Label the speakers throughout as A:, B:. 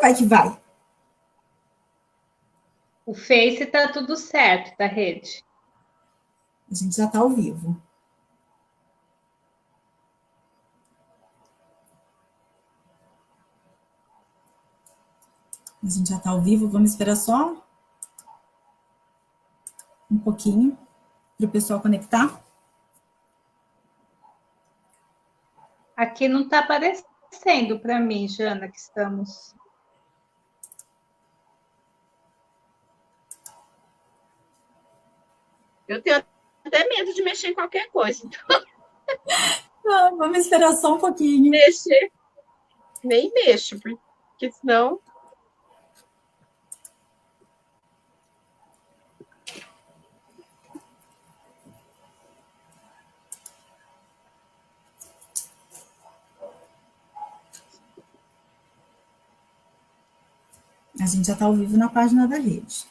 A: vai que vai?
B: O Face tá tudo certo, da rede.
A: A gente já está ao vivo. A gente já está ao vivo, vamos esperar só um pouquinho para o pessoal conectar.
B: Aqui não está aparecendo para mim, Jana, que estamos.
C: Eu tenho até medo de mexer em qualquer coisa. Então...
A: Não, vamos esperar só um pouquinho.
C: Mexer, nem mexo, porque senão...
A: A gente já está ao vivo na página da rede.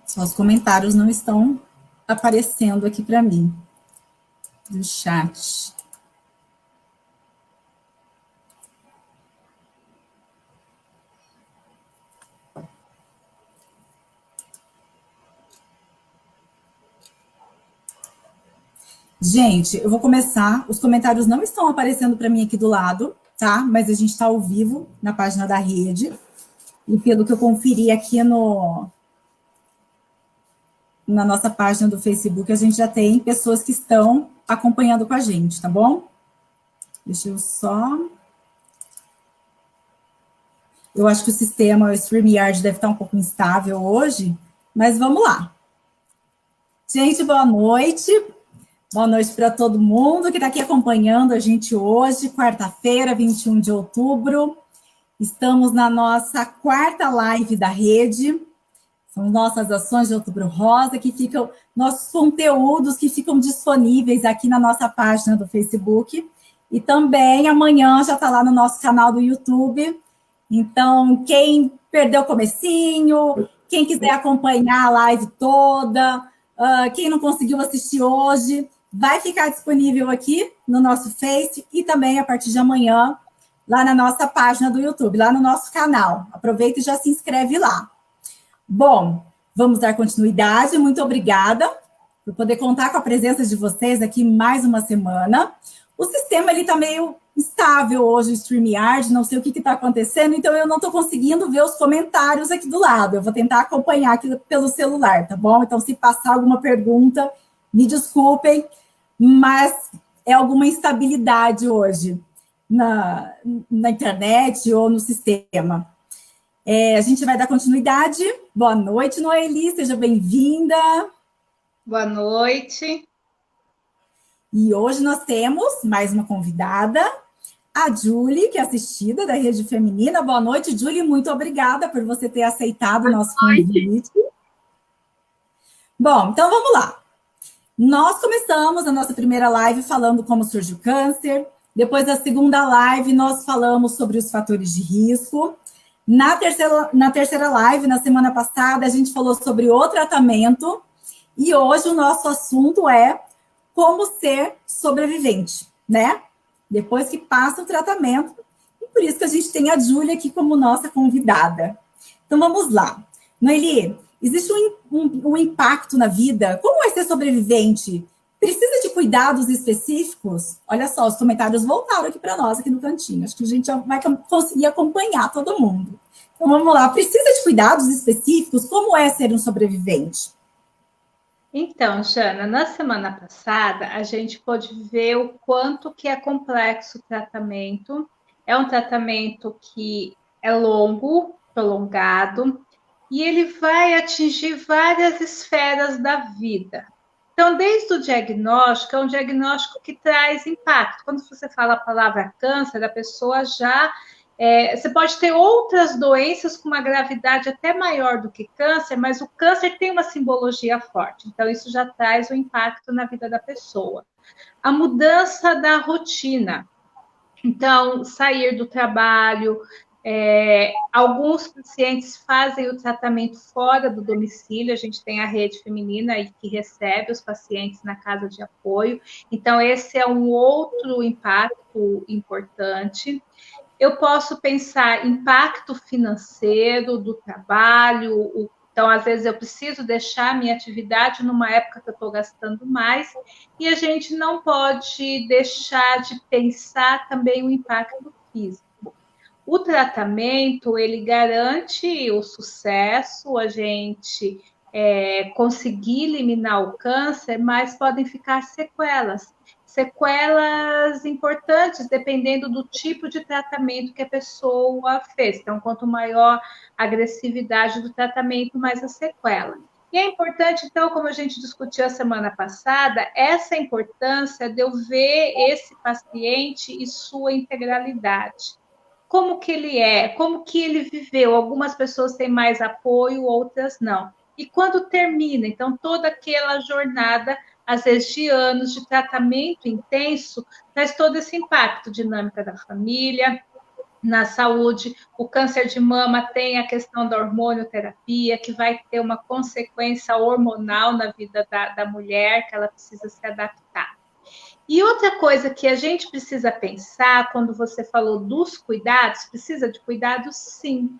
A: Só os comentários não estão aparecendo aqui para mim, do chat. Gente, eu vou começar. Os comentários não estão aparecendo para mim aqui do lado, tá? Mas a gente está ao vivo na página da rede. E pelo que eu conferi aqui na nossa página do Facebook, a gente já tem pessoas que estão acompanhando com a gente, tá bom? Deixa eu só... Eu acho que o sistema, o StreamYard, deve estar um pouco instável hoje, mas vamos lá. Gente, boa noite. Boa noite para todo mundo que está aqui acompanhando a gente hoje, quarta-feira, 21 de outubro. Estamos na nossa quarta live da rede. São nossas ações de Outubro Rosa, que ficam, nossos conteúdos que ficam disponíveis aqui na nossa página do Facebook. E também amanhã já está lá no nosso canal do YouTube. Então, quem perdeu o comecinho, quem quiser acompanhar a live toda, quem não conseguiu assistir hoje, vai ficar disponível aqui no nosso Face e também a partir de amanhã lá na nossa página do YouTube, lá no nosso canal. Aproveita e já se inscreve lá. Bom, vamos dar continuidade. Muito obrigada por poder contar com a presença de vocês aqui mais uma semana. O sistema está meio instável hoje, o StreamYard, não sei o que está acontecendo, então eu não estou conseguindo ver os comentários aqui do lado. Eu vou tentar acompanhar aqui pelo celular, tá bom? Então, se passar alguma pergunta, me desculpem, mas é alguma instabilidade hoje na internet ou no sistema. A gente vai dar continuidade. Boa noite, Noeli, seja bem-vinda.
B: Boa noite.
A: E hoje nós temos mais uma convidada, a Julie, que é assistida da Rede Feminina. Boa noite, Julie, muito obrigada por você ter aceitado o nosso convite. Bom, então vamos lá. Nós começamos a nossa primeira live falando como surge o câncer. Depois da segunda live, nós falamos sobre os fatores de risco. Na terceira live, na semana passada, a gente falou sobre o tratamento. E hoje o nosso assunto é como ser sobrevivente, né? Depois que passa o tratamento. E por isso que a gente tem a Júlia aqui como nossa convidada. Então, vamos lá. Noeli, existe um impacto na vida? Como é ser sobrevivente? Precisa de cuidados específicos? Olha só, os comentários voltaram aqui para nós, aqui no cantinho. Acho que a gente já vai conseguir acompanhar todo mundo. Então, vamos lá. Precisa de cuidados específicos? Como é ser um sobrevivente?
B: Então, Jana, na semana passada, a gente pôde ver o quanto que é complexo o tratamento. É um tratamento que é longo, prolongado, e ele vai atingir várias esferas da vida. Então, desde o diagnóstico, é um diagnóstico que traz impacto. Quando você fala a palavra câncer, a pessoa já... você pode ter outras doenças com uma gravidade até maior do que câncer, mas o câncer tem uma simbologia forte. Então, isso já traz um impacto na vida da pessoa. A mudança da rotina. Então, sair do trabalho, alguns pacientes fazem o tratamento fora do domicílio, a gente tem a rede feminina aí que recebe os pacientes na casa de apoio, então esse é um outro impacto importante. Eu posso pensar impacto financeiro do trabalho, então, às vezes, eu preciso deixar minha atividade numa época que eu estou gastando mais, e a gente não pode deixar de pensar também o impacto físico. O tratamento, ele garante o sucesso, a gente conseguir eliminar o câncer, mas podem ficar sequelas. Sequelas importantes, dependendo do tipo de tratamento que a pessoa fez. Então, quanto maior a agressividade do tratamento, mais a sequela. E é importante, então, como a gente discutiu a semana passada, essa importância de eu ver esse paciente e sua integralidade. Como que ele é, como que ele viveu. Algumas pessoas têm mais apoio, outras não. E quando termina, então, toda aquela jornada, às vezes de anos de tratamento intenso, traz todo esse impacto, dinâmica da família, na saúde. O câncer de mama tem a questão da hormonioterapia, que vai ter uma consequência hormonal na vida da mulher, que ela precisa se adaptar. E outra coisa que a gente precisa pensar, quando você falou dos cuidados, precisa de cuidados, sim.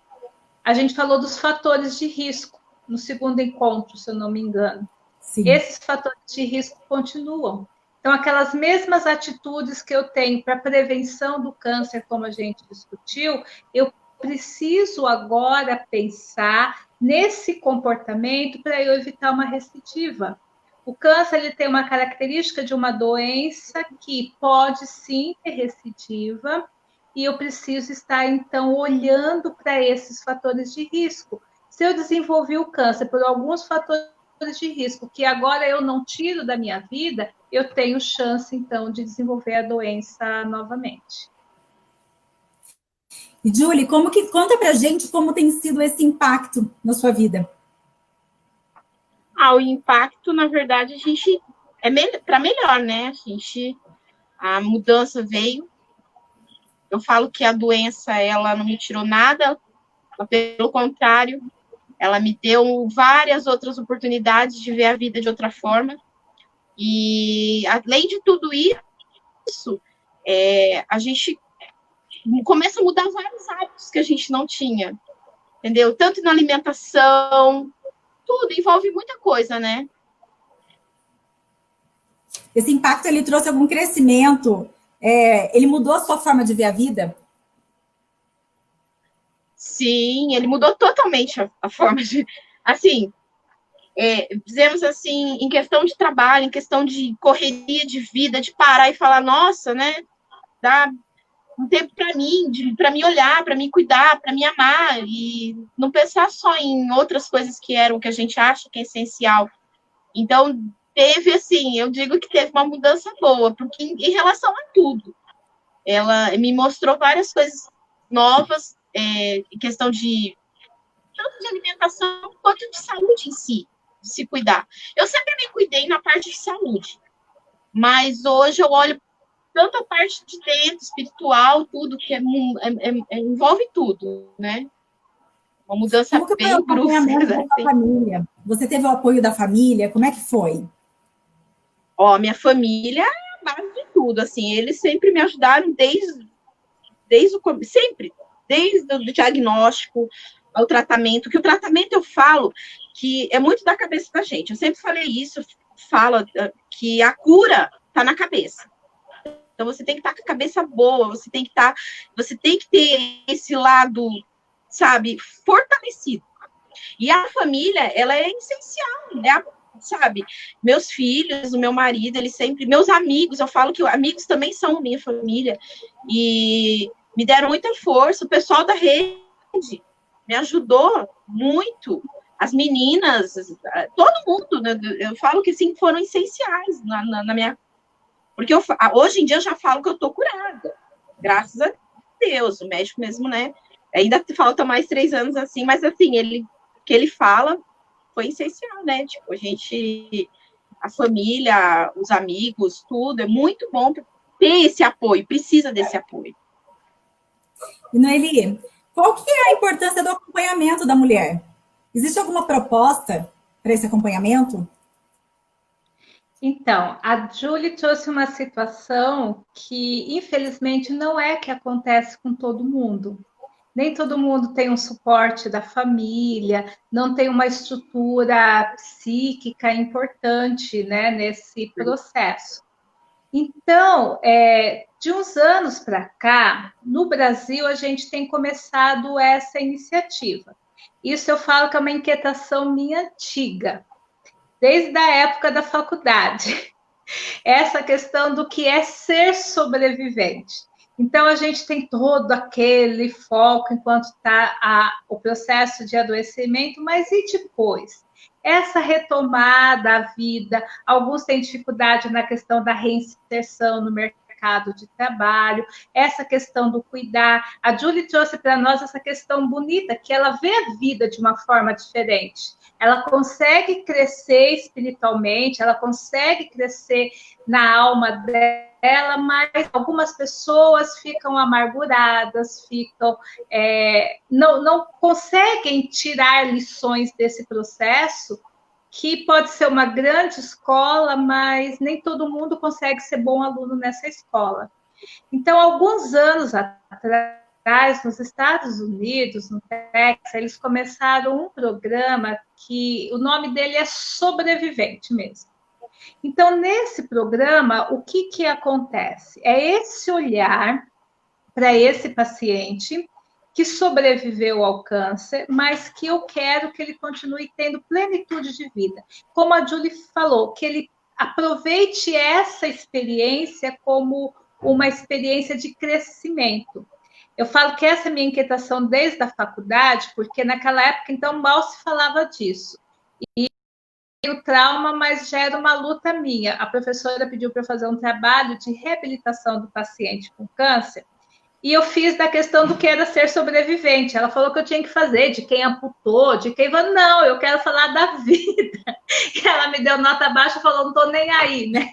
B: A gente falou dos fatores de risco no segundo encontro, se eu não me engano. Sim. Esses fatores de risco continuam. Então, aquelas mesmas atitudes que eu tenho para prevenção do câncer, como a gente discutiu, eu preciso agora pensar nesse comportamento para eu evitar uma recidiva. O câncer ele tem uma característica de uma doença que pode sim ter recidiva, e eu preciso estar, então, olhando para esses fatores de risco. Se eu desenvolvi o câncer por alguns fatores de risco que agora eu não tiro da minha vida, eu tenho chance, então, de desenvolver a doença novamente.
A: E, Julie, conta pra gente como tem sido esse impacto na sua vida?
C: O impacto, na verdade, a gente para melhor, né? A mudança veio. Eu falo que a doença, ela não me tirou nada, pelo contrário, ela me deu várias outras oportunidades de ver a vida de outra forma. E, além de tudo isso, a gente começa a mudar vários hábitos que a gente não tinha, entendeu? Tanto na alimentação, tudo, envolve muita coisa, né?
A: Esse impacto, ele trouxe algum crescimento? Ele mudou a sua forma de ver a vida?
C: Sim, ele mudou totalmente a forma de... Assim, dizemos assim, em questão de trabalho, em questão de correria de vida, de parar e falar, nossa, né? Dá um tempo para mim olhar, para mim cuidar, para mim amar, e não pensar só em outras coisas que eram que a gente acha que é essencial. Então, teve, assim, eu digo que teve uma mudança boa, porque em relação a tudo, ela me mostrou várias coisas novas, em questão de tanto de alimentação quanto de saúde em si, de se cuidar. Eu sempre me cuidei na parte de saúde, mas hoje eu olho tanto a parte de dentro, espiritual, tudo, que envolve tudo, né? Uma mudança bem brusca.
A: Né? Família? Você teve o apoio da família? Como é que foi?
C: Minha família é a base de tudo, assim, eles sempre me ajudaram desde o diagnóstico ao tratamento, que o tratamento eu falo que é muito da cabeça da gente. Eu sempre falei isso, falo que a cura está na cabeça. Então, você tem que estar com a cabeça boa, você tem que ter esse lado, sabe, fortalecido. E a família, ela é essencial, né? Sabe? Meus filhos, o meu marido, meus amigos, eu falo que amigos também são minha família, e me deram muita força, o pessoal da rede, me ajudou muito. As meninas, todo mundo, né? Eu falo que sim, foram essenciais na minha. Porque hoje em dia eu já falo que eu tô curada, graças a Deus. O médico mesmo, né? Ainda falta mais 3 anos assim, mas assim, o que ele fala foi essencial, né? Tipo, a família, os amigos, tudo, é muito bom ter esse apoio, precisa desse apoio.
A: E Noeli, qual que é a importância do acompanhamento da mulher? Existe alguma proposta para esse acompanhamento?
B: Então, a Julie trouxe uma situação que, infelizmente, não é que acontece com todo mundo. Nem todo mundo tem um suporte da família, não tem uma estrutura psíquica importante, né, nesse processo. Então, de uns anos para cá, no Brasil, a gente tem começado essa iniciativa. Isso eu falo que é uma inquietação minha antiga, desde a época da faculdade. Essa questão do que é ser sobrevivente. Então, a gente tem todo aquele foco enquanto está o processo de adoecimento, mas e depois? Essa retomada à vida, alguns têm dificuldade na questão da reinserção no mercado de trabalho, essa questão do cuidar. A Julie trouxe para nós essa questão bonita, que ela vê a vida de uma forma diferente. Ela consegue crescer espiritualmente, ela consegue crescer na alma dela, mas algumas pessoas ficam amarguradas, não conseguem tirar lições desse processo, que pode ser uma grande escola, mas nem todo mundo consegue ser bom aluno nessa escola. Então, alguns anos atrás, nos Estados Unidos, no Texas, eles começaram um programa que o nome dele é Sobrevivente mesmo. Então, nesse programa, o que acontece? É esse olhar para esse paciente que sobreviveu ao câncer, mas que eu quero que ele continue tendo plenitude de vida. Como a Julie falou, que ele aproveite essa experiência como uma experiência de crescimento. Eu falo que essa é a minha inquietação desde a faculdade, porque naquela época, então, mal se falava disso. E o trauma, mas já era uma luta minha. A professora pediu para eu fazer um trabalho de reabilitação do paciente com câncer, e eu fiz da questão do que era ser sobrevivente. Ela falou que eu tinha que fazer, de quem amputou, de quem... Não, eu quero falar da vida. E ela me deu nota baixa e falou, não estou nem aí, né?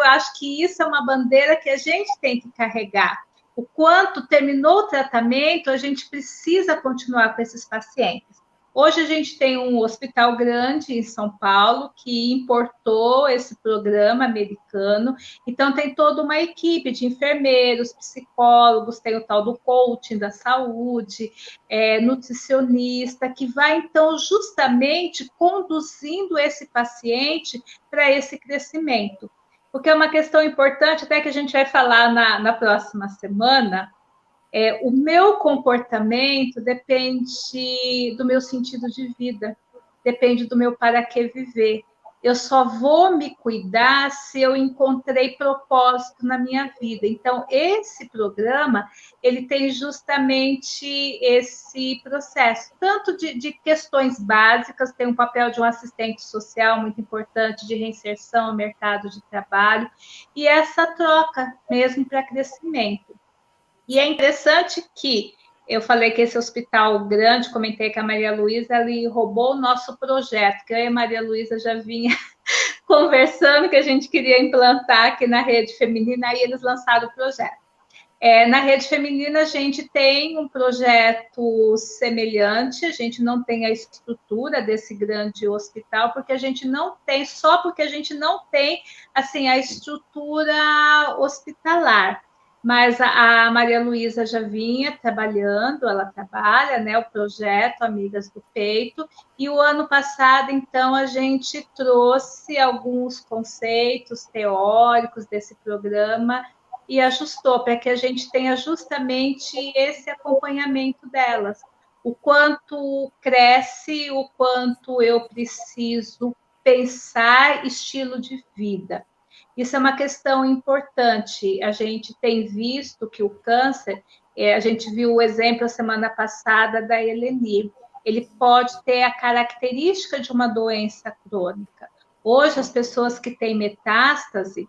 B: Acho que isso é uma bandeira que a gente tem que carregar. O quanto terminou o tratamento, a gente precisa continuar com esses pacientes. Hoje a gente tem um hospital grande em São Paulo que importou esse programa americano, então tem toda uma equipe de enfermeiros, psicólogos, tem o tal do coaching da saúde, nutricionista, que vai então justamente conduzindo esse paciente para esse crescimento. Porque é uma questão importante, até que a gente vai falar na próxima semana. O meu comportamento depende do meu sentido de vida, depende do meu para que viver. Eu só vou me cuidar se eu encontrei propósito na minha vida. Então, esse programa, ele tem justamente esse processo, tanto de questões básicas, tem um papel de um assistente social muito importante, de reinserção ao mercado de trabalho, e essa troca mesmo para crescimento. E é interessante que eu falei que esse hospital grande, comentei com a Maria Luísa, ele roubou o nosso projeto, que eu e a Maria Luísa já vinha conversando, que a gente queria implantar aqui na rede feminina, aí eles lançaram o projeto. Na rede feminina, a gente tem um projeto semelhante, a gente não tem a estrutura desse grande hospital, porque a gente não tem, só porque a gente não tem assim, a estrutura hospitalar. Mas a Maria Luísa já vinha trabalhando, ela trabalha, né, o projeto Amigas do Peito, e o ano passado, então, a gente trouxe alguns conceitos teóricos desse programa e ajustou para que a gente tenha justamente esse acompanhamento delas. O quanto cresce, o quanto eu preciso pensar estilo de vida. Isso é uma questão importante. A gente tem visto que o câncer A gente viu o exemplo a semana passada da Eleni. Ele pode ter a característica de uma doença crônica. Hoje, as pessoas que têm metástase,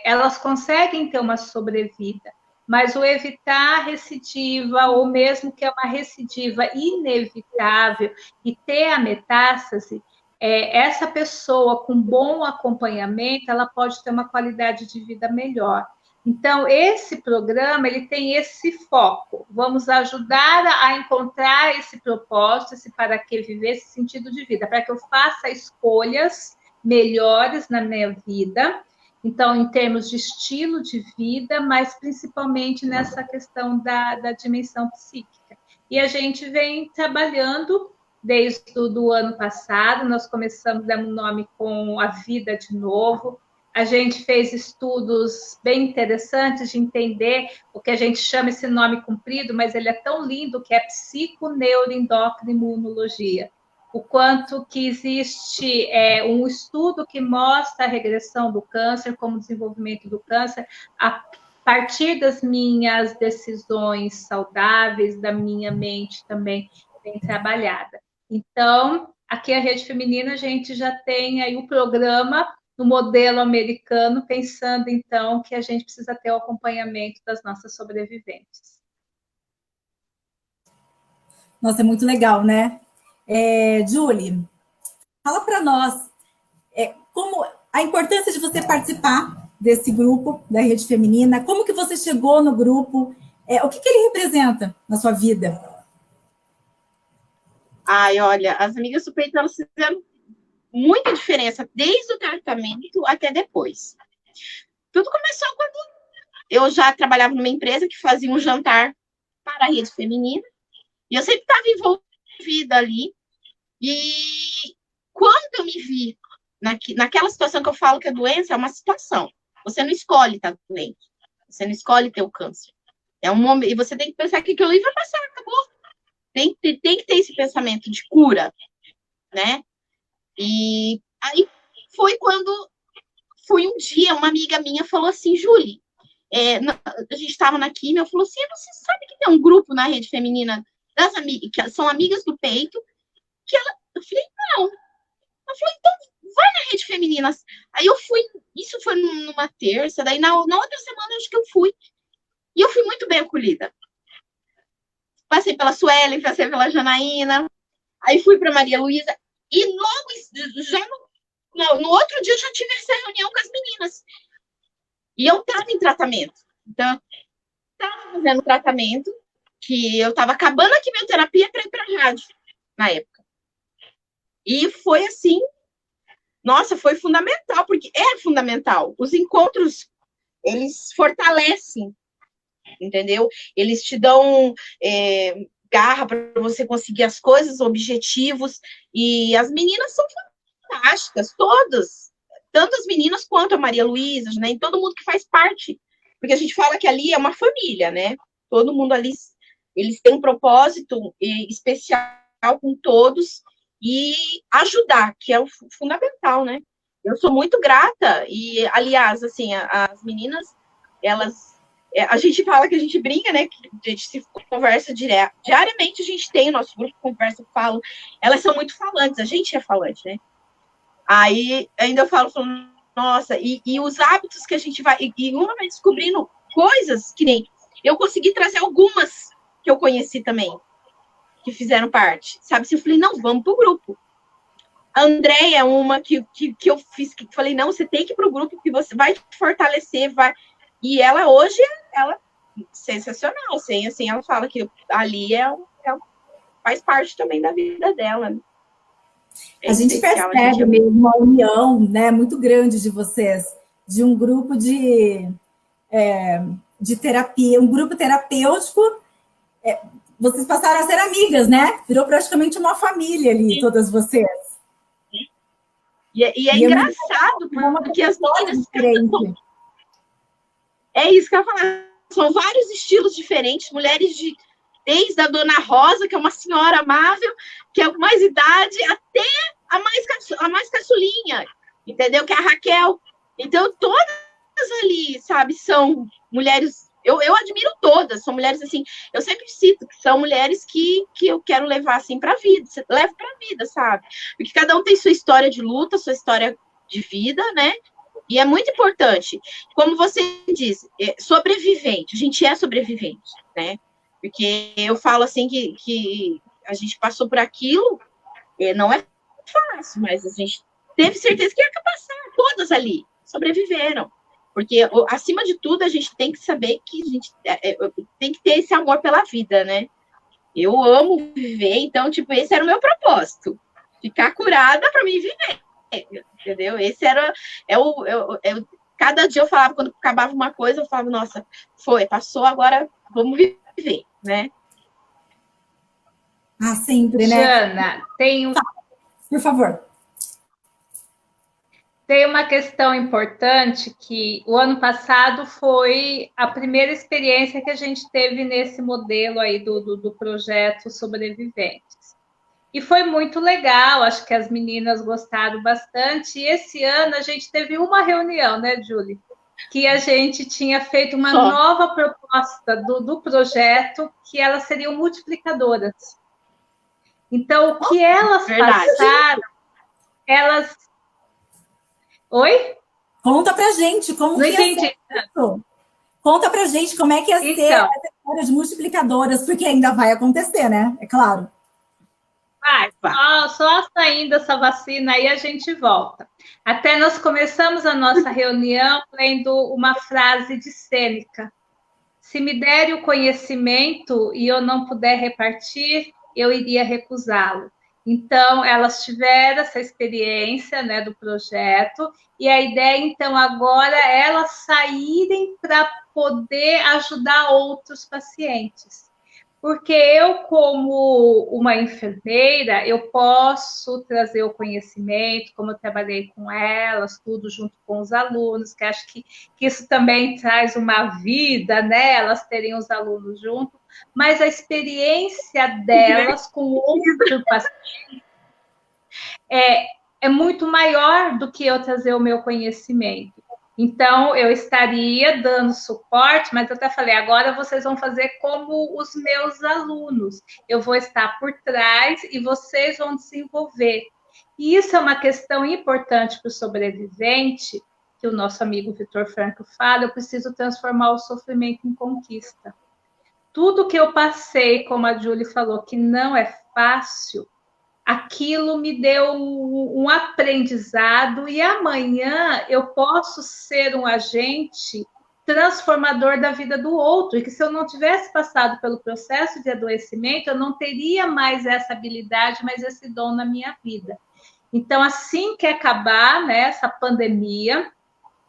B: elas conseguem ter uma sobrevida, mas o evitar a recidiva, ou mesmo que é uma recidiva inevitável, e ter a metástase, essa pessoa com bom acompanhamento, ela pode ter uma qualidade de vida melhor. Então, esse programa, ele tem esse foco. Vamos ajudar a encontrar esse propósito, esse para que viver, esse sentido de vida, para que eu faça escolhas melhores na minha vida. Então, em termos de estilo de vida, mas principalmente nessa questão da dimensão psíquica. E a gente vem trabalhando desde o ano passado, nós começamos, dando nome com A Vida de Novo. A gente fez estudos bem interessantes de entender o que a gente chama esse nome comprido, mas ele é tão lindo, que é psiconeuroendocrinologia. O quanto que existe um estudo que mostra a regressão do câncer, como o desenvolvimento do câncer, a partir das minhas decisões saudáveis, da minha mente também bem trabalhada. Então, aqui a Rede Feminina, a gente já tem aí o programa no modelo americano, pensando, então, que a gente precisa ter o acompanhamento das nossas sobreviventes.
A: Nossa, é muito legal, né? Julie, fala para nós como a importância de você participar desse grupo da Rede Feminina, como que você chegou no grupo, o que ele representa na sua vida?
C: Ai, olha, as amigas do peito, elas fizeram muita diferença, desde o tratamento até depois. Tudo começou quando eu já trabalhava numa empresa que fazia um jantar para a Rede Feminina, e eu sempre estava envolvida ali, e quando eu me vi naquela situação que eu falo que a doença é uma situação, você não escolhe estar doente, você não escolhe ter o câncer, é um momento, e você tem que pensar que aquilo ali vai passar, acabou. Tem que ter esse pensamento de cura, né? E aí foi quando um dia, uma amiga minha falou assim, Julie, a gente estava na química, falou assim, você sabe que tem um grupo na Rede Feminina das amigas, que são amigas do peito, eu falei, não. Ela falou, então vai na Rede Feminina. Aí eu fui, isso foi numa terça, daí na outra semana acho que eu fui, e eu fui muito bem acolhida. Passei pela Suelen, passei pela Janaína, aí fui para Maria Luísa, e logo, já no outro dia, eu já tive essa reunião com as meninas. E eu estava em tratamento. Então, estava fazendo tratamento, que eu estava acabando a quimioterapia para ir para a rádio, na época. E foi assim, nossa, foi fundamental, porque é fundamental. Os encontros, eles fortalecem, entendeu? Eles te dão garra para você conseguir as coisas, objetivos, e as meninas são fantásticas, todas, tanto as meninas quanto a Maria Luísa, né, e todo mundo que faz parte, porque a gente fala que ali é uma família, né, todo mundo ali, eles têm um propósito especial com todos, e ajudar, que é o fundamental, né, eu sou muito grata, e, aliás, assim, as meninas, elas, a gente fala que a gente brinca, né, que a gente se conversa diariamente, a gente tem o nosso grupo, conversa, fala, elas são muito falantes, a gente é falante, né, aí ainda eu falo nossa, e os hábitos que a gente vai, e uma vai descobrindo coisas que nem, eu consegui trazer algumas que eu conheci também, que fizeram parte, sabe, se eu falei, não, vamos pro grupo. A Andréia é uma que eu fiz, que falei, não, você tem que ir pro grupo, que você vai te fortalecer, vai. E ela hoje, ela sensacional, assim, ela fala que ali faz parte também da vida dela. Né?
A: A gente percebe mesmo uma união, né, muito grande de vocês, de um grupo de terapia, um grupo terapêutico. Vocês passaram a ser amigas, né? Virou praticamente uma família ali, todas vocês.
C: E é engraçado, porque as meninas... É isso que eu ia falar. São vários estilos diferentes, mulheres desde a Dona Rosa, que é uma senhora amável, que é com mais idade, até a mais caçulinha, entendeu? Que é a Raquel. Então, todas ali, sabe, são mulheres eu admiro todas, são mulheres assim, eu sempre cito que são mulheres que eu quero levar assim para a vida, leva para a vida, sabe? Porque cada um tem sua história de luta, sua história de vida, né? E é muito importante. Como você disse, sobrevivente, a gente é sobrevivente, né? Porque eu falo assim que a gente passou por aquilo, não é fácil, mas a gente teve certeza que ia passar, todas ali sobreviveram. Porque, acima de tudo, a gente tem que saber que a gente tem que ter esse amor pela vida, né? Eu amo viver, então, tipo, esse era o meu propósito. Ficar curada para mim viver, entendeu? Esse era... cada dia eu falava, quando acabava uma coisa, eu falava, nossa, passou, agora vamos viver, né?
A: Ah, sempre, né?
B: Jana, tem
A: Por favor.
B: Tem uma questão importante que o ano passado foi a primeira experiência que a gente teve nesse modelo aí do projeto Sobreviventes. E foi muito legal, acho que as meninas gostaram bastante. E esse ano a gente teve uma reunião, né, Julie? Que a gente tinha feito uma nova proposta do projeto, que elas seriam multiplicadoras. Então, o que elas passaram, elas... Oi?
A: Conta pra gente como
B: Não
A: que ia
B: entendi.
A: ser isso. Conta pra gente como é que ia ser essa história de multiplicadoras, porque ainda vai acontecer, né? É claro.
B: Só saindo essa vacina aí a gente volta. Até nós começamos a nossa reunião lendo uma frase de Sêneca. Se me der o conhecimento e eu não puder repartir, eu iria recusá-lo. Então, elas tiveram essa experiência, né, do projeto, e a ideia, então, agora é elas saírem para poder ajudar outros pacientes. Porque eu, como uma enfermeira, eu posso trazer o conhecimento, como eu trabalhei com elas, tudo junto com os alunos, que acho que isso também traz uma vida, né? Elas terem os alunos junto, mas a experiência delas com outro paciente é muito maior do que eu trazer o meu conhecimento. Então, eu estaria dando suporte, mas eu até falei, agora vocês vão fazer como os meus alunos. Eu vou estar por trás e vocês vão desenvolver. E isso é uma questão importante para o sobrevivente, que o nosso amigo Viktor Frankl fala, eu preciso transformar o sofrimento em conquista. Tudo que eu passei, como a Julie falou, que não é fácil, aquilo me deu um aprendizado e amanhã eu posso ser um agente transformador da vida do outro, e que se eu não tivesse passado pelo processo de adoecimento, eu não teria mais essa habilidade, mais esse dom na minha vida. Então, assim que acabar, né, essa pandemia,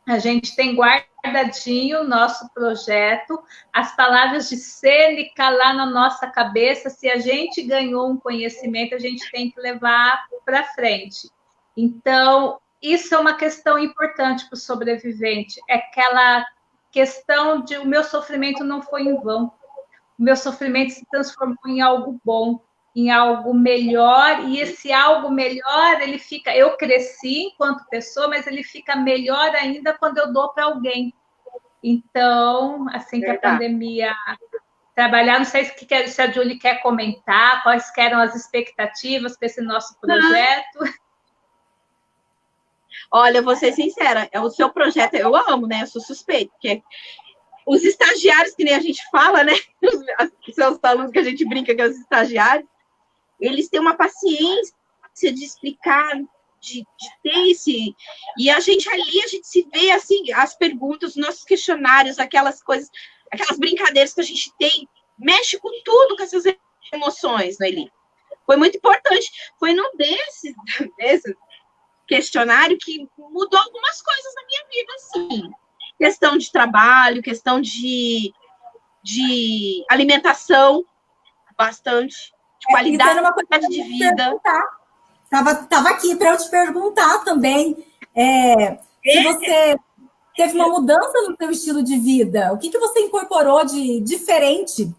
B: a gente tem guardadinho o nosso projeto, as palavras de Sêneca lá na nossa cabeça. Se a gente ganhou um conhecimento, a gente tem que levar para frente. Então, isso é uma questão importante para o sobrevivente, é aquela questão de o meu sofrimento não foi em vão, o meu sofrimento se transformou em algo bom, em algo melhor, e esse algo melhor, ele fica... Eu cresci enquanto pessoa, mas ele fica melhor ainda quando eu dou para alguém. Então, assim que a pandemia trabalhar, não sei se a Julie quer comentar, quais eram as expectativas para esse nosso projeto.
C: Olha, vou ser sincera, o seu projeto eu amo, né? Eu sou suspeita, porque os estagiários, que nem a gente fala, né? Os seus alunos que a gente brinca que é os estagiários, eles têm uma paciência de explicar, de ter esse... E a gente ali, a gente se vê, assim, as perguntas, os nossos questionários, aquelas coisas, aquelas brincadeiras que a gente tem, mexe com tudo, com essas emoções, né, Eli? Foi muito importante. Foi num desse questionário que mudou algumas coisas na minha vida, assim. Questão de trabalho, questão de alimentação, bastante, de qualidade de vida.
A: Estava aqui para eu te perguntar também se você teve uma mudança no seu estilo de vida. O que você incorporou de diferente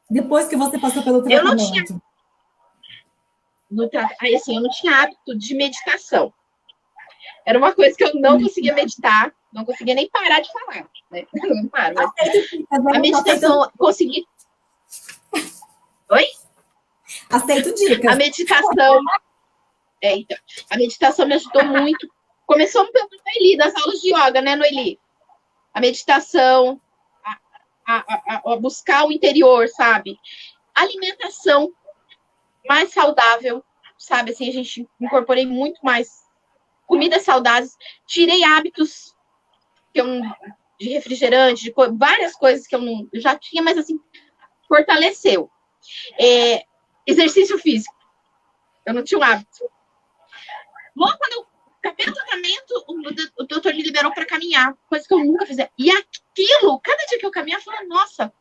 A: depois que você passou pelo tratamento?
C: Eu não tinha hábito de meditação. Era uma coisa que eu não conseguia meditar, não conseguia nem parar de falar, né? Não paro, mas a meditação, consegui... Oi?
A: Aceito dicas.
C: A meditação... então, a meditação me ajudou muito. Começou pelo Noeli, das aulas de yoga, né, Noeli? A meditação, a buscar o interior, sabe? Alimentação mais saudável, sabe? Assim, a gente incorporei muito mais comidas saudáveis, tirei hábitos que eu de refrigerante, várias coisas que eu não já tinha, mas assim, fortaleceu. Exercício físico. Eu não tinha um hábito. Logo quando eu acabei o tratamento, o doutor me liberou para caminhar, coisa que eu nunca fiz. E aquilo, cada dia que eu caminhava, eu falava, nossa,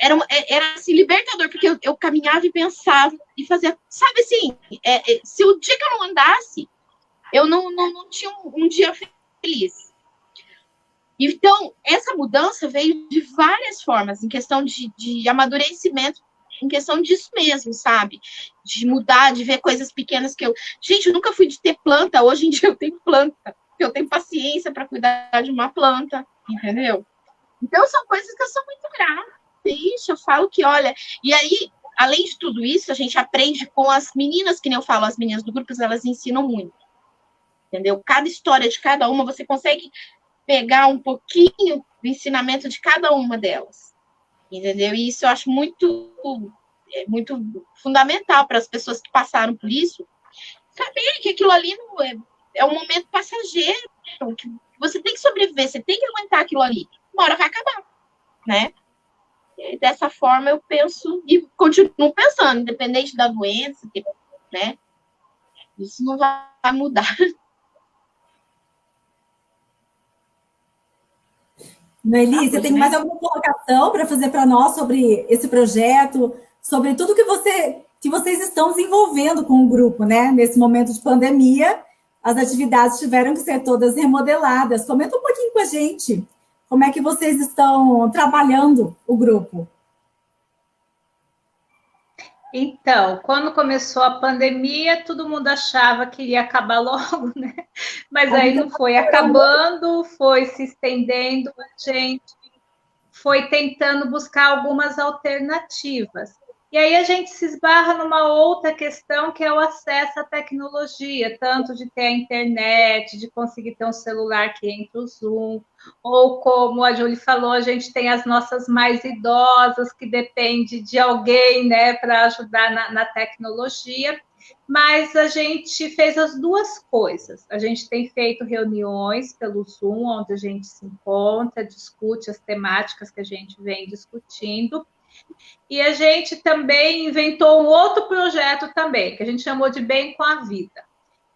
C: era assim, libertador, porque eu caminhava e pensava e fazia, sabe assim, se o dia que eu não andasse, eu não tinha um dia feliz. Então, essa mudança veio de várias formas, em questão de amadurecimento, em questão disso mesmo, sabe? De mudar, de ver coisas pequenas que eu... Gente, eu nunca fui de ter planta, hoje em dia eu tenho planta, porque eu tenho paciência para cuidar de uma planta, entendeu? Então, são coisas que eu sou muito grata. Isso, eu falo que, olha... E aí, além de tudo isso, a gente aprende com as meninas, que nem eu falo, as meninas do grupo, elas ensinam muito. Entendeu? Cada história de cada uma, você consegue pegar um pouquinho do ensinamento de cada uma delas. Entendeu? E isso eu acho muito fundamental para as pessoas que passaram por isso, saber que aquilo ali não é um momento passageiro, que você tem que sobreviver, você tem que aguentar aquilo ali. Uma hora vai acabar, né? E dessa forma eu penso e continuo pensando, independente da doença, né? Isso não vai mudar.
A: Noeli, você tem mais alguma colocação para fazer para nós sobre esse projeto, sobre tudo que vocês estão desenvolvendo com o grupo, né? Nesse momento de pandemia, as atividades tiveram que ser todas remodeladas. Comenta um pouquinho com a gente como é que vocês estão trabalhando o grupo.
B: Então, quando começou a pandemia, todo mundo achava que ia acabar logo, né? Mas aí não foi acabando, foi se estendendo, a gente foi tentando buscar algumas alternativas. E aí a gente se esbarra numa outra questão, que é o acesso à tecnologia, tanto de ter a internet, de conseguir ter um celular que entra o Zoom, ou como a Julie falou, a gente tem as nossas mais idosas, que depende de alguém, né, para ajudar na tecnologia. Mas a gente fez as duas coisas. A gente tem feito reuniões pelo Zoom, onde a gente se encontra, discute as temáticas que a gente vem discutindo. E a gente também inventou um outro projeto também, que a gente chamou de Bem com a Vida.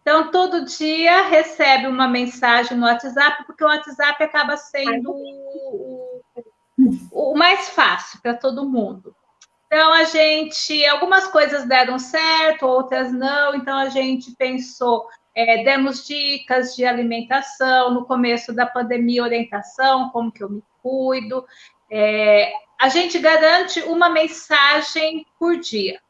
B: Então, todo dia recebe uma mensagem no WhatsApp, porque o WhatsApp acaba sendo o mais fácil para todo mundo. Então, algumas coisas deram certo, outras não, então a gente pensou, demos dicas de alimentação, no começo da pandemia, orientação, como que eu me cuido, a gente garante uma mensagem por dia,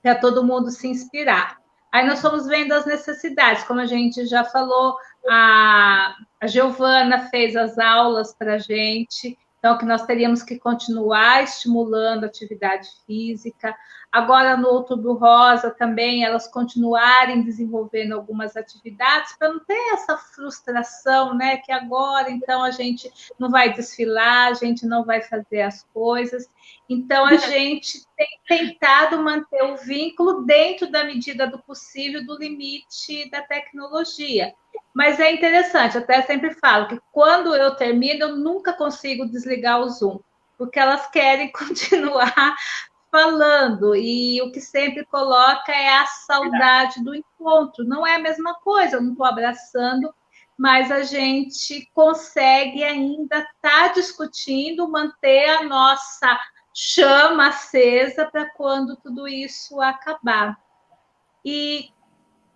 B: para todo mundo se inspirar. Aí nós fomos vendo as necessidades, como a gente já falou, a Giovana fez as aulas para a gente, então que nós teríamos que continuar estimulando a atividade física. Agora, no Outubro Rosa também, elas continuarem desenvolvendo algumas atividades, para não ter essa frustração, né? Que agora, então, a gente não vai desfilar, a gente não vai fazer as coisas. Então, a gente tem tentado manter o vínculo dentro da medida do possível, do limite da tecnologia. Mas é interessante, até sempre falo que quando eu termino, eu nunca consigo desligar o Zoom, porque elas querem continuar falando, e o que sempre coloca é a saudade do encontro. Não é a mesma coisa, eu não estou abraçando, mas a gente consegue ainda estar discutindo, manter a nossa chama acesa para quando tudo isso acabar. E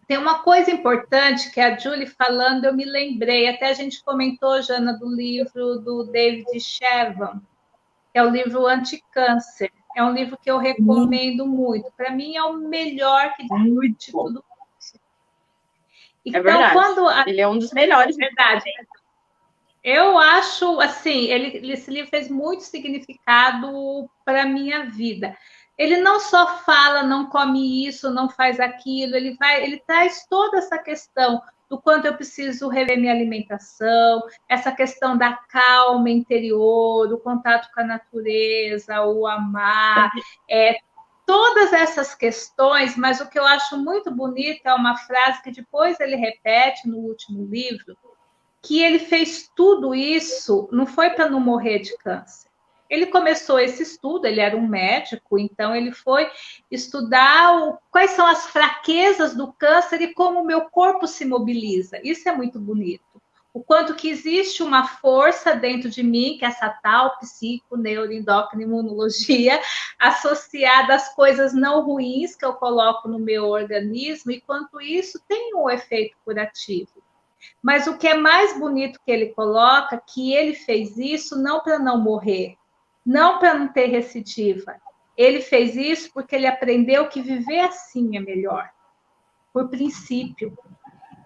B: tem uma coisa importante que a Julie falando, eu me lembrei, até a gente comentou, Jana, do livro do David Shevan, que é o livro Anticâncer. É um livro que eu recomendo muito. Para mim, é o melhor que discute tudo isso. Então,
C: verdade. Ele é um dos melhores.
B: Verdade. Eu acho, assim, esse livro fez muito significado para a minha vida. Ele não só fala, não come isso, não faz aquilo, ele traz toda essa questão do quanto eu preciso rever minha alimentação, essa questão da calma interior, do contato com a natureza, o amar, todas essas questões, mas o que eu acho muito bonito é uma frase que depois ele repete no último livro, que ele fez tudo isso, não foi para não morrer de câncer. Ele começou esse estudo, ele era um médico, então ele foi estudar quais são as fraquezas do câncer e como o meu corpo se mobiliza. Isso é muito bonito. O quanto que existe uma força dentro de mim, que é essa tal psico-neuroendócrino-imunologia, associada às coisas não ruins que eu coloco no meu organismo, e quanto isso tem um efeito curativo. Mas o que é mais bonito que ele coloca, que ele fez isso não para não morrer, não para não ter recidiva. Ele fez isso porque ele aprendeu que viver assim é melhor, por princípio.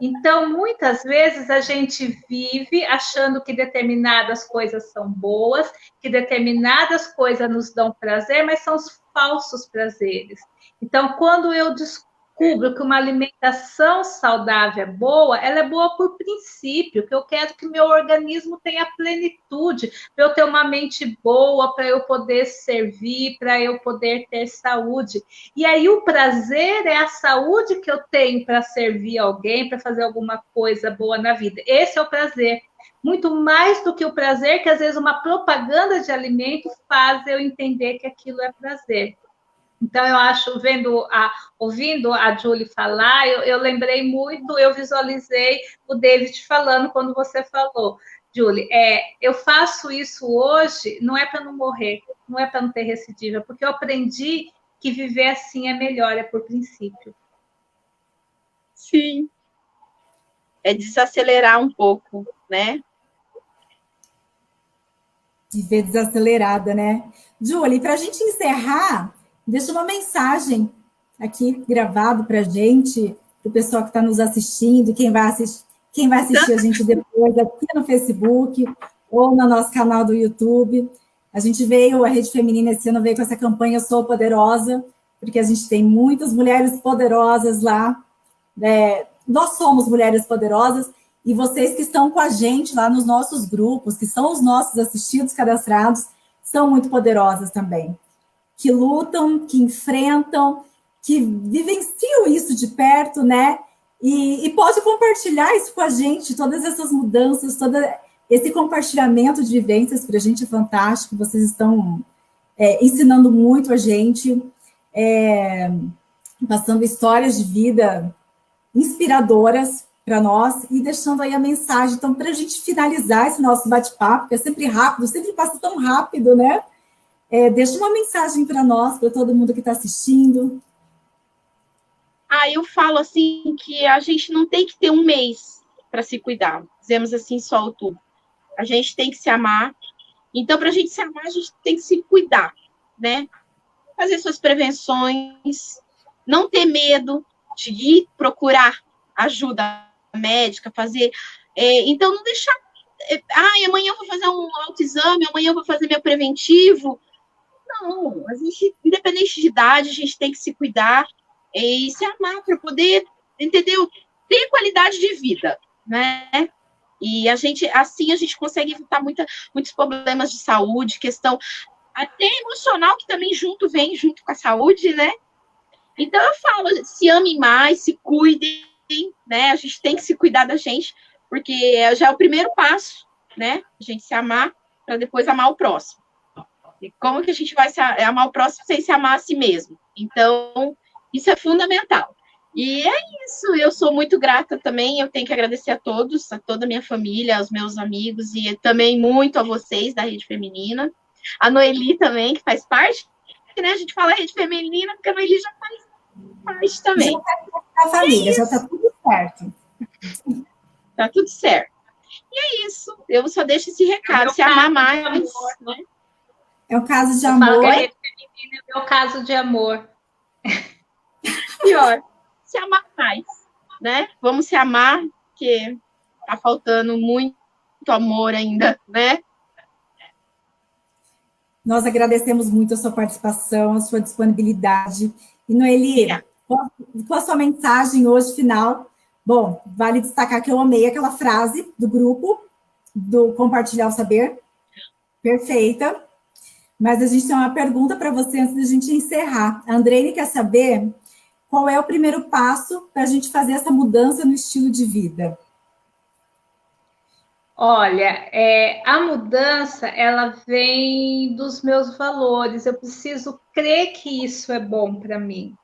B: Então, muitas vezes a gente vive achando que determinadas coisas são boas, que determinadas coisas nos dão prazer, mas são os falsos prazeres. Então, quando eu descubro que uma alimentação saudável é boa, ela é boa por princípio, que eu quero que meu organismo tenha plenitude, para eu ter uma mente boa, para eu poder servir, para eu poder ter saúde. E aí o prazer é a saúde que eu tenho para servir alguém, para fazer alguma coisa boa na vida. Esse é o prazer. Muito mais do que o prazer que às vezes uma propaganda de alimento faz eu entender que aquilo é prazer. Então, eu acho, ouvindo a Julie falar, eu lembrei muito, eu visualizei o David falando quando você falou. Julie, eu faço isso hoje, não é para não morrer, não é para não ter recidiva, porque eu aprendi que viver assim é melhor, é por princípio.
C: Sim. É desacelerar um pouco, né?
A: Viver desacelerada, né? Julie, para a gente encerrar, deixa uma mensagem aqui gravado para a gente, para o pessoal que está nos assistindo, quem vai assistir a gente depois aqui no Facebook ou no nosso canal do YouTube. A Rede Feminina esse ano veio com essa campanha Eu Sou Poderosa, porque a gente tem muitas mulheres poderosas lá. Nós somos mulheres poderosas, e vocês que estão com a gente lá nos nossos grupos, que são os nossos assistidos cadastrados, são muito poderosas também. Que lutam, que enfrentam, que vivenciam isso de perto, né? E pode compartilhar isso com a gente, todas essas mudanças, todo esse compartilhamento de vivências para a gente é fantástico. Vocês estão ensinando muito a gente, passando histórias de vida inspiradoras para nós e deixando aí a mensagem. Então, para a gente finalizar esse nosso bate-papo, que é sempre rápido, sempre passa tão rápido, né? Deixa uma mensagem para nós, para todo mundo que está assistindo.
C: Eu falo assim que a gente não tem que ter um mês para se cuidar. Dizemos assim, só outubro. A gente tem que se amar. Então, para a gente se amar, a gente tem que se cuidar, né? Fazer suas prevenções, não ter medo de ir procurar ajuda médica, fazer. Então, não deixar. Amanhã eu vou fazer um autoexame, amanhã eu vou fazer meu preventivo. Não, a gente, independente de idade, a gente tem que se cuidar e se amar para poder, entendeu? Ter qualidade de vida, né? E assim a gente consegue evitar muitos problemas de saúde, questão até emocional, que também vem junto com a saúde, né? Então eu falo, se amem mais, se cuidem, né? A gente tem que se cuidar da gente, porque já é o primeiro passo, né? A gente se amar para depois amar o próximo. E como que a gente vai amar o próximo sem se amar a si mesmo? Então, isso é fundamental. E é isso, eu sou muito grata também, eu tenho que agradecer a todos, a toda a minha família, aos meus amigos, e também muito a vocês da Rede Feminina. A Noeli também, que faz parte, né? A gente fala Rede Feminina, porque a Noeli já faz parte também.
A: Já está a família, já está tudo certo.
C: Tá tudo certo. E é isso, eu só deixo esse recado, se amar mais, né?
A: É um caso de amor.
B: É Rede Feminina, é o meu caso de amor.
C: Pior, se amar mais. né? Vamos se amar, porque tá faltando muito amor ainda, né?
A: Nós agradecemos muito a sua participação, a sua disponibilidade. E, Noeli, com a sua mensagem hoje, final, bom, vale destacar que eu amei aquela frase do grupo, do compartilhar o saber, perfeita. Mas a gente tem uma pergunta para você antes da gente encerrar. A Andreine quer saber qual é o primeiro passo para a gente fazer essa mudança no estilo de vida.
B: Olha, a mudança, ela vem dos meus valores. Eu preciso crer que isso é bom para mim.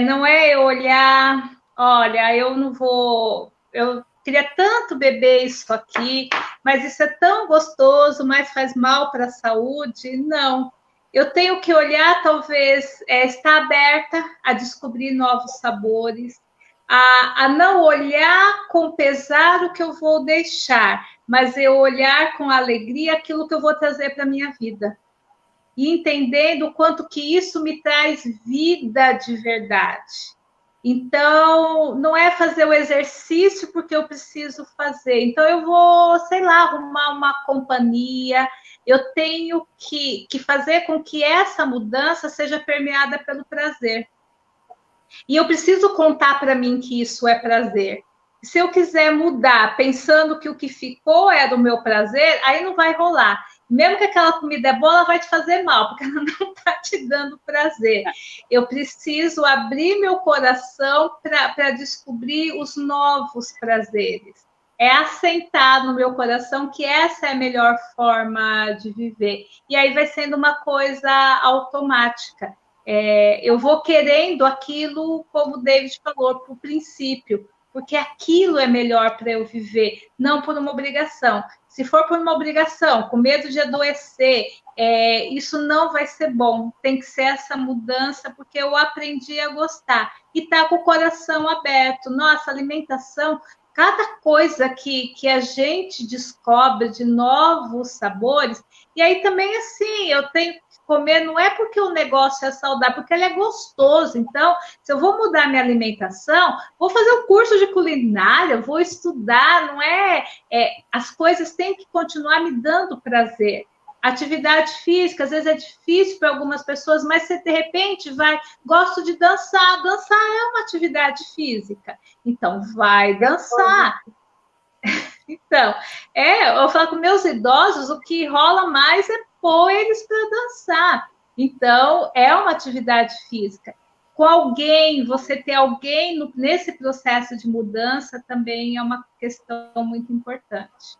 B: Não é eu olhar, olha, eu não vou, eu queria tanto beber isso aqui, mas isso é tão gostoso, mas faz mal para a saúde. Não. Eu tenho que olhar, talvez, estar aberta a descobrir novos sabores, a não olhar com pesar o que eu vou deixar, mas eu olhar com alegria aquilo que eu vou trazer para a minha vida. E entendendo o quanto que isso me traz vida de verdade. Então, não é fazer o exercício porque eu preciso fazer. Então, eu vou, sei lá, arrumar uma companhia. Eu tenho que fazer com que essa mudança seja permeada pelo prazer. E eu preciso contar para mim que isso é prazer. Se eu quiser mudar pensando que o que ficou é do meu prazer, aí não vai rolar. Mesmo que aquela comida é boa, ela vai te fazer mal, porque ela não está te dando prazer. Eu preciso abrir meu coração para descobrir os novos prazeres. É assentar no meu coração que essa é a melhor forma de viver. E aí vai sendo uma coisa automática. Eu vou querendo aquilo, como o David falou, por princípio, porque aquilo é melhor para eu viver, não por uma obrigação. Se for por uma obrigação, com medo de adoecer, isso não vai ser bom. Tem que ser essa mudança, porque eu aprendi a gostar. E tá com o coração aberto. Nossa, alimentação, cada coisa que a gente descobre de novos sabores, e aí também, assim, eu tenho comer, não é porque o negócio é saudável, porque ele é gostoso. Então, se eu vou mudar minha alimentação, vou fazer um curso de culinária, vou estudar, não é? As coisas têm que continuar me dando prazer. Atividade física, às vezes é difícil para algumas pessoas, mas você, de repente, gosto de dançar. Dançar é uma atividade física. Então, vai dançar. Então, eu falo com meus idosos, o que rola mais é pôr eles para dançar. Então, é uma atividade física. Com alguém, você ter alguém nesse processo de mudança também é uma questão muito importante.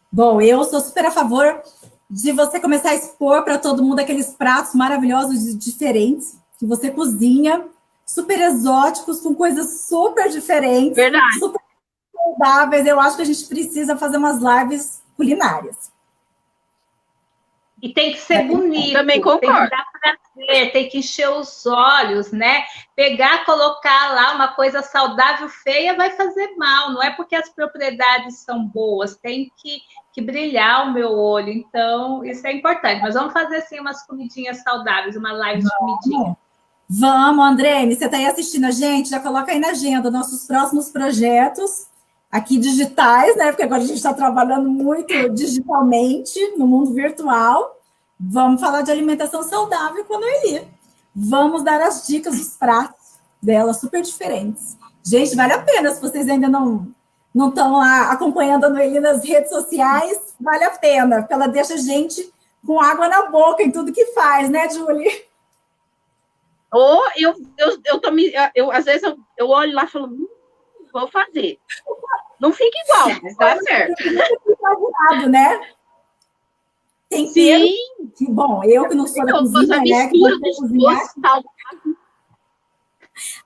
A: Bom, eu sou super a favor de você começar a expor para todo mundo aqueles pratos maravilhosos e diferentes que você cozinha, super exóticos, com coisas super diferentes.
C: Verdade.
A: Super saudáveis. Eu acho que a gente precisa fazer umas lives culinárias.
B: E tem que ser bonito.
C: Também concordo.
B: Tem que dar prazer, tem que encher os olhos, né? Pegar, colocar lá uma coisa saudável, feia, vai fazer mal. Não é porque as propriedades são boas, tem que brilhar o meu olho. Então, isso é importante. Mas vamos fazer, assim, umas comidinhas saudáveis, uma live de comidinha.
A: Vamos, Andrene, você está aí assistindo a gente? Já coloca aí na agenda nossos próximos projetos aqui digitais, né? Porque agora a gente está trabalhando muito digitalmente no mundo virtual. Vamos falar de alimentação saudável com a Noeli. Vamos dar as dicas dos pratos dela, super diferentes. Gente, vale a pena, se vocês ainda não estão lá acompanhando a Noeli nas redes sociais, vale a pena, porque ela deixa a gente com água na boca em tudo que faz, né, Julie?
C: Ou eu às vezes eu olho lá e falo, vou fazer. Não fica igual, mas dá certo.
A: Né? Tem que. Bom, eu que não sou da cozinha, né? Que não sei cozinhar.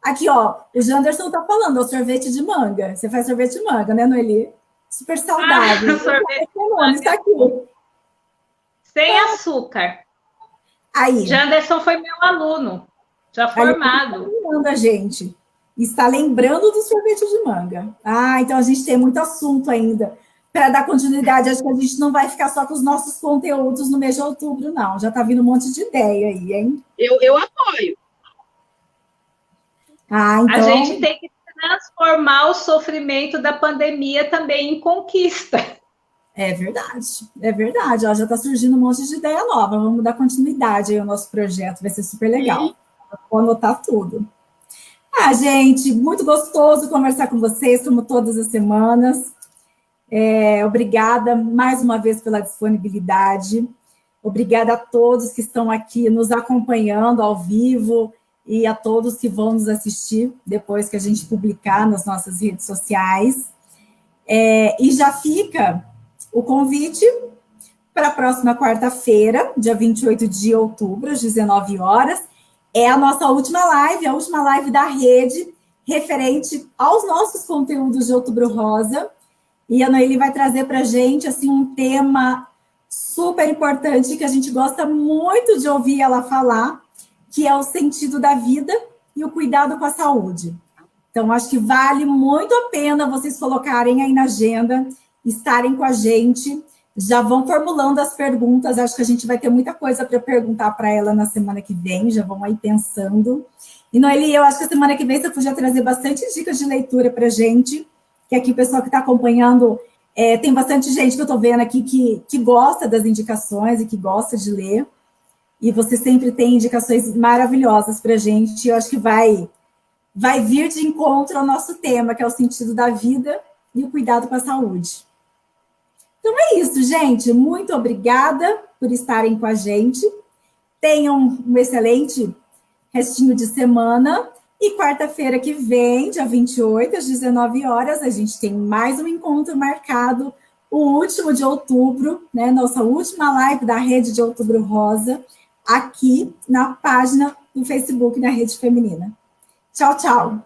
A: Aqui, ó, o Janderson tá falando, é o sorvete de manga. Você faz sorvete de manga, né, Noeli? Super saudável.
B: Sorvete de manga.
A: Está aqui.
B: Sem açúcar.
A: Aí.
B: Janderson foi meu aluno, já formado.
A: A gente está lembrando do sorvete de manga. Então a gente tem muito assunto ainda para dar continuidade. Acho que a gente não vai ficar só com os nossos conteúdos no mês de outubro, não. Já está vindo um monte de ideia aí, hein?
C: Eu apoio.
A: Ah, então...
B: A gente tem que transformar o sofrimento da pandemia também em conquista.
A: É verdade. Ó, já está surgindo um monte de ideia nova. Vamos dar continuidade aí ao nosso projeto, vai ser super legal. Vou anotar tudo. Ah, gente, muito gostoso conversar com vocês, como todas as semanas. Obrigada mais uma vez pela disponibilidade. Obrigada a todos que estão aqui nos acompanhando ao vivo e a todos que vão nos assistir depois que a gente publicar nas nossas redes sociais. E já fica o convite para a próxima quarta-feira, dia 28 de outubro, às 19 horas. É a nossa última live, a última live da rede, referente aos nossos conteúdos de Outubro Rosa. E a Noeli vai trazer para a gente assim, um tema super importante que a gente gosta muito de ouvir ela falar, que é o sentido da vida e o cuidado com a saúde. Então, acho que vale muito a pena vocês colocarem aí na agenda, estarem com a gente, já vão formulando as perguntas, acho que a gente vai ter muita coisa para perguntar para ela na semana que vem, já vão aí pensando. E, Noeli, eu acho que a semana que vem você podia trazer bastante dicas de leitura para a gente, que aqui o pessoal que está acompanhando, tem bastante gente que eu estou vendo aqui que gosta das indicações e que gosta de ler, e você sempre tem indicações maravilhosas para a gente, e eu acho que vai vir de encontro ao nosso tema, que é o sentido da vida e o cuidado com a saúde. Então é isso, gente. Muito obrigada por estarem com a gente. Tenham um excelente restinho de semana. E quarta-feira que vem, dia 28, às 19 horas, a gente tem mais um encontro marcado, o último de outubro, né? Nossa última live da Rede de Outubro Rosa, aqui na página do Facebook da Rede Feminina. Tchau, tchau.